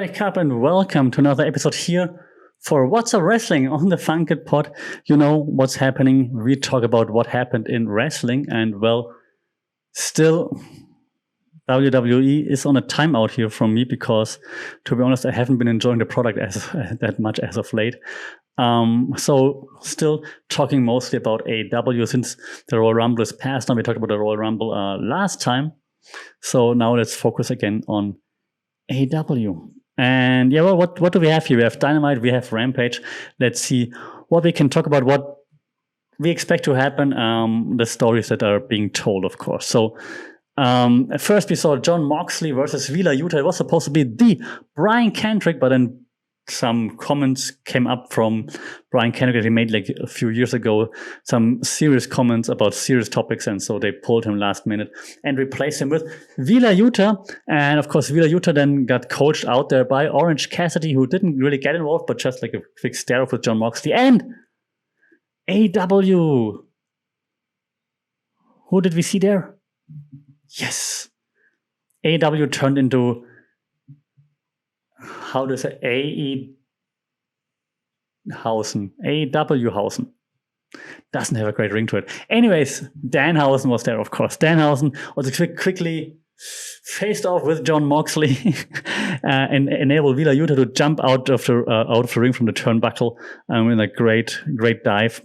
wake up and welcome to another episode here for What's Up Wrestling on the Funk It Pod. You know what's happening. We talk about what happened in wrestling, and well, still WWE is on a timeout here from me because, to be honest, I haven't been enjoying the product that much as of late. So still talking mostly about AEW since the Royal Rumble is past. Now we talked about the Royal Rumble last time. So now let's focus again on AEW. And yeah, well, what do we have here? We have Dynamite, we have Rampage. Let's see what we can talk about, what we expect to happen, the stories that are being told, of course. So at first we saw Jon Moxley versus Wheeler Yuta. It was supposed to be the Brian Kendrick, but then some comments came up from Brian Kendrick that he made like a few years ago, some serious comments about serious topics, and so they pulled him last minute and replaced him with Wheeler Yuta. And of course, Wheeler Yuta then got coached out there by Orange Cassidy, who didn't really get involved, but just like a quick stare off with Jon Moxley. And AEW. Who did we see there? Yes. AEW turned into, how do you say, AEW Hausen. Doesn't have a great ring to it. Anyways, Danhausen was there, of course. Danhausen was quickly faced off with Jon Moxley and enabled Wheeler Yuta to jump out of the ring from the turnbuckle in a great dive.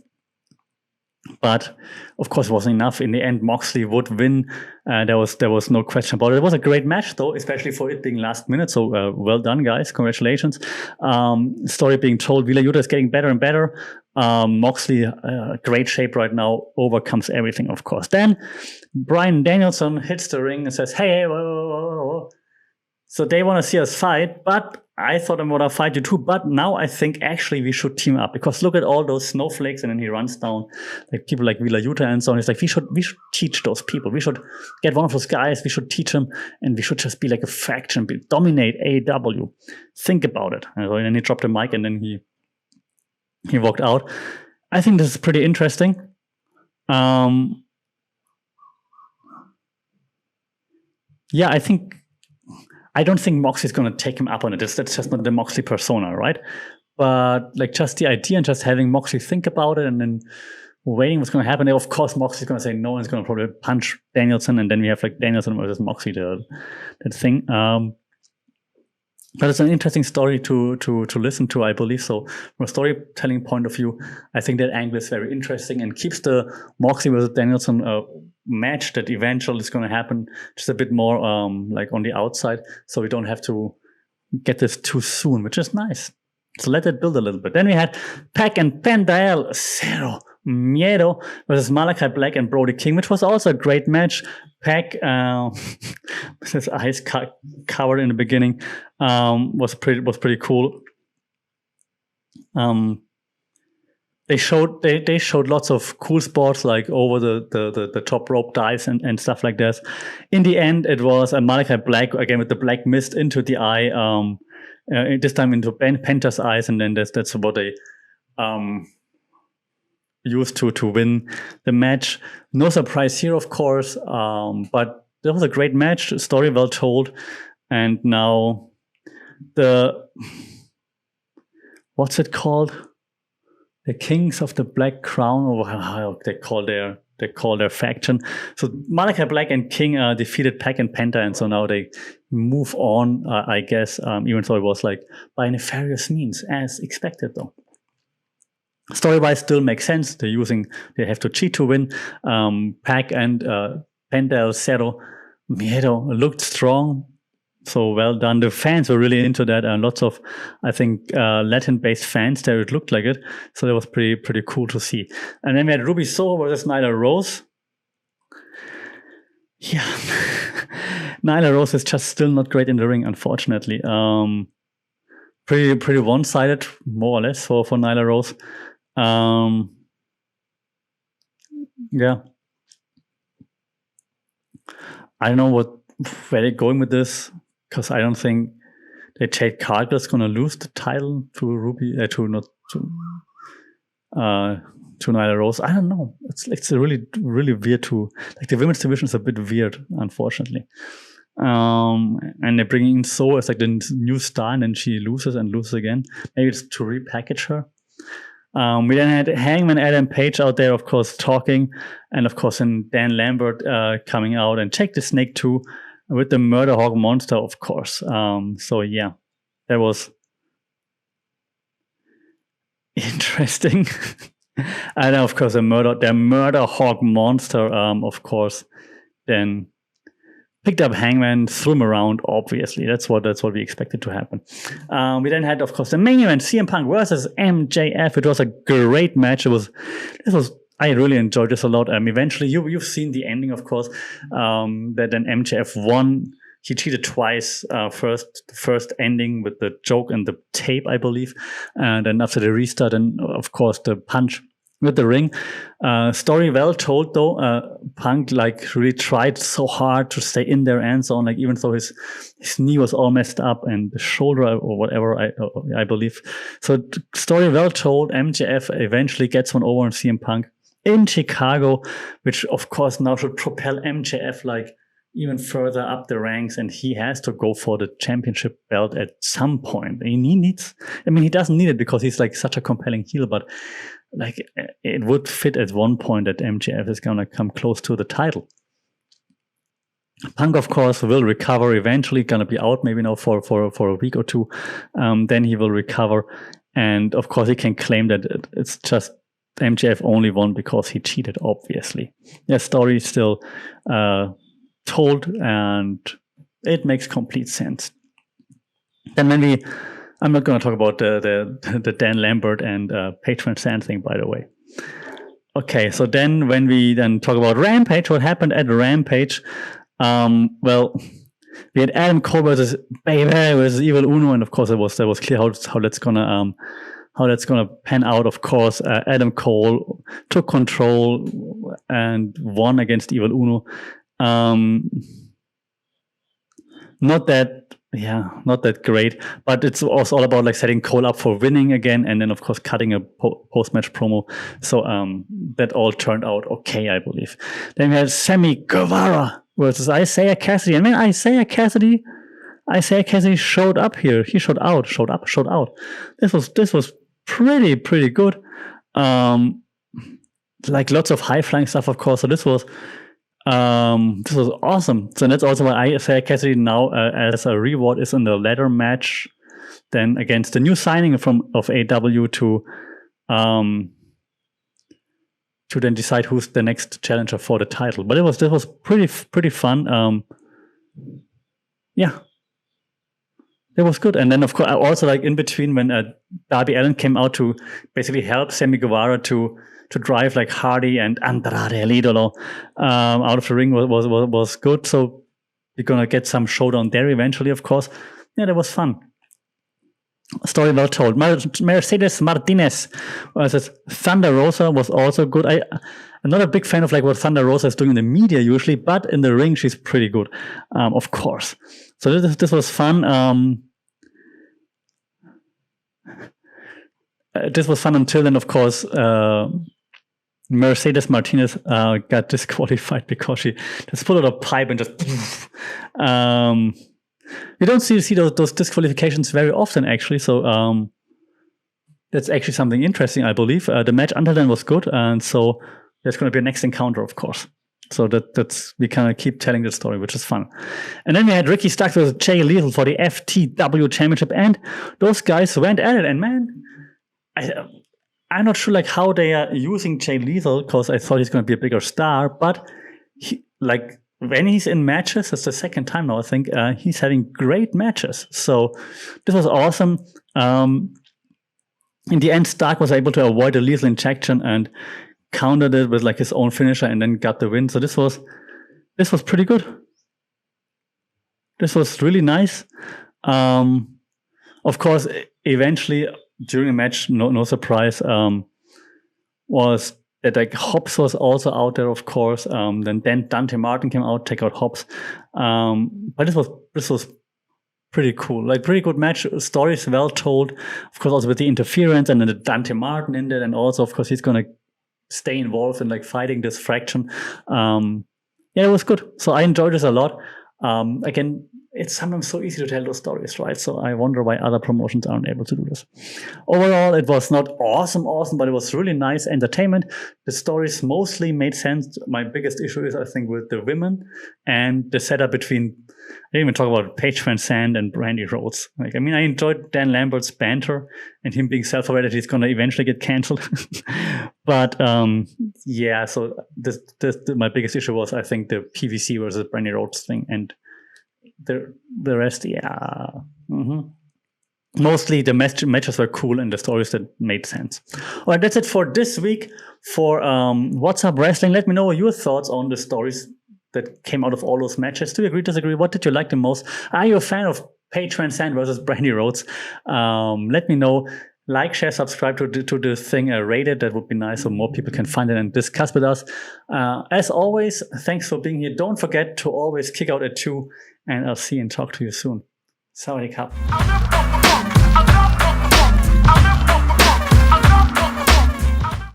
But of course, it wasn't enough. In the end, Moxley would win. There was no question about it. It was a great match, though, especially for it being last minute. So well done, guys! Congratulations. Story being told. Wheeler Yuta is getting better and better. Moxley, great shape right now, overcomes everything, of course. Then Bryan Danielson hits the ring and says, "Hey, whoa, whoa, whoa." So they want to see us fight, but I thought I want to fight you too. But now I think actually we should team up because look at all those snowflakes, and then he runs down like people like Wheeler Yuta and so on. He's like, we should teach those people. We should get one of those guys. We should teach them, and we should just be like a faction, dominate AEW. Think about it. And then he dropped the mic, and then he walked out. I think this is pretty interesting. Yeah, I don't think Moxley's going to take him up on it. That's just not the Moxley persona, right? But like just the idea and just having Moxley think about it and then waiting what's going to happen. Of course, Moxley's going to say no and he's going to probably punch Danielson, and then we have like Danielson versus Moxley, that thing. But it's an interesting story to listen to, I believe. So from a storytelling point of view, I think that angle is very interesting and keeps the Moxley versus Danielson match that eventually is going to happen just a bit more like on the outside, so we don't have to get this too soon, which is nice. So let it build a little bit. Then we had Pac and Panda Cero Miedo versus Malachi Black and Brody King, which was also a great match. Pac with his eyes covered in the beginning was pretty cool. They showed lots of cool spots like over the top rope dives and stuff like this. In the end, it was a Malachi Black again with the black mist into the eye. This time into Panta's eyes, and then that's what they used to win the match. No surprise here, of course, but that was a great match. Story well told, and now what's it called? The Kings of the Black Crown, or how they call their faction. So Malachi Black and King defeated Pac and Panda, and so now they move on, I guess, even though it was like by nefarious means, as expected, though. Story-wise, still makes sense. They have to cheat to win. Pac and Panda Cero Miedo looked strong. So well done. The fans were really into that, and lots of, I think, Latin-based fans there. It looked like it, so that was pretty cool to see. And then we had Ruby Soho versus Nyla Rose. Yeah, Nyla Rose is just still not great in the ring, unfortunately. Pretty one-sided, more or less, for Nyla Rose. Yeah, I don't know where they're going with this. Because I don't think that Jade Cargill's going to lose the title to Nyla Rose. I don't know. It's really weird like the women's division is a bit weird, unfortunately. And they're bringing in So as like the new star, and then she loses and loses again. Maybe it's to repackage her. We then had Hangman Adam Page out there, of course, talking, and of course, then Dan Lambert coming out and Jake the Snake too, with the Murder Hawk Monster, of course. So yeah, that was interesting. And of course, the Murder Hawk Monster, of course, then picked up Hangman, threw him around. Obviously, that's what we expected to happen. We then had, of course, the main event: CM Punk versus MJF. It was a great match. I really enjoyed this a lot. Eventually, you've seen the ending, of course. That then MJF won. He cheated twice. First ending with the joke and the tape, I believe, and then after the restart, and of course the punch with the ring. Story well told though. Punk like really tried so hard to stay in their end zone, like even though his knee was all messed up and the shoulder or whatever, I believe. So story well told. MJF eventually gets one over on CM Punk in Chicago, which of course now should propel MJF like even further up the ranks, and he has to go for the championship belt at some point. He doesn't need it because he's like such a compelling heel, but like it would fit at one point that MJF is gonna come close to the title. Punk, of course, will recover eventually, gonna be out maybe now for a week or two. Then he will recover, and of course he can claim that it's just MJF only won because he cheated, obviously. The story is still told, and it makes complete sense. Then I'm not going to talk about the Dan Lambert and Page Van Zandt thing, by the way. Okay, so then when we then talk about Rampage, what happened at Rampage? Well, we had Adam Cole versus Evil Uno, and of course that was clear how that's gonna pan out. Of course, Adam Cole took control and won against Evil Uno. Not that great, but it's also all about like setting Cole up for winning again, and then of course cutting a post-match promo. So that all turned out okay, I believe. Then we had Sammy Guevara versus Isaiah Cassidy, and man, Isaiah Cassidy showed up here. He showed out. This was pretty good. Like lots of high flying stuff, of course. So this was awesome. So that's also why Isaiah Cassidy now, as a reward, is in the ladder match then against the new signing of AEW to then decide who's the next challenger for the title. But this was pretty fun. Yeah, it was good. And then of course also like in between when Darby Allin came out to basically help Sammy Guevara to drive like Hardy and Andrade El Idolo out of the ring was good. So we're gonna get some showdown there eventually, of course. Yeah, that was fun. Story well told. Mercedes Martinez versus Thunder Rosa was also good. I'm not a big fan of like what Thunder Rosa is doing in the media usually, but in the ring she's pretty good, of course. So this was fun. This was fun until then, of course. Mercedes Martinez got disqualified because she just pulled out a pipe and just. You don't see those disqualifications very often, actually. So that's actually something interesting, I believe. The match until then was good, and so there's going to be a next encounter, of course. So that's we kind of keep telling the story, which is fun. And then we had Ricky Starks versus Jay Lethal for the FTW Championship, and those guys went at it. And man, I'm not sure like how they are using Jay Lethal, because I thought he's going to be a bigger star, but when he's in matches, it's the second time now, I think, he's having great matches. So this was awesome. In the end, Stark was able to avoid a lethal injection and countered it with like his own finisher and then got the win. So this was pretty good. This was really nice. Of course, eventually during the match, no surprise, was that like Hobbs was also out there, of course. Then Dante Martin came out, take out Hobbs. But this was pretty cool, like pretty good match. Stories well told, of course, also with the interference and then the Dante Martin in there, and also of course he's gonna stay involved in like fighting this fraction. Yeah, it was good. So I enjoyed this a lot. Again, it's sometimes so easy to tell those stories, right? So I wonder why other promotions aren't able to do this. Overall, it was not awesome, but it was really nice entertainment. The stories mostly made sense. My biggest issue is, I think, with the women and the setup between, I didn't even talk about Paige Van Zandt and Brandy Rhodes. Like, I mean, I enjoyed Dan Lambert's banter and him being self-aware that he's going to eventually get canceled. But yeah, so this my biggest issue was, I think, the PVC versus Brandy Rhodes thing, and the rest, yeah. Mostly the matches were cool and the stories that made sense. All right, that's it for this week for What's Up Wrestling. Let me know your thoughts on the stories that came out of all those matches. Do you agree, disagree? What did you like the most? Are you a fan of Paige Van Zandt versus Brandy Rhodes? Let me know. Like, share, subscribe to the thing, rate it. That would be nice so more people can find it and discuss with us. As always, thanks for being here. Don't forget to always kick out at 2, and I'll see and talk to you soon. Sawadee Cup.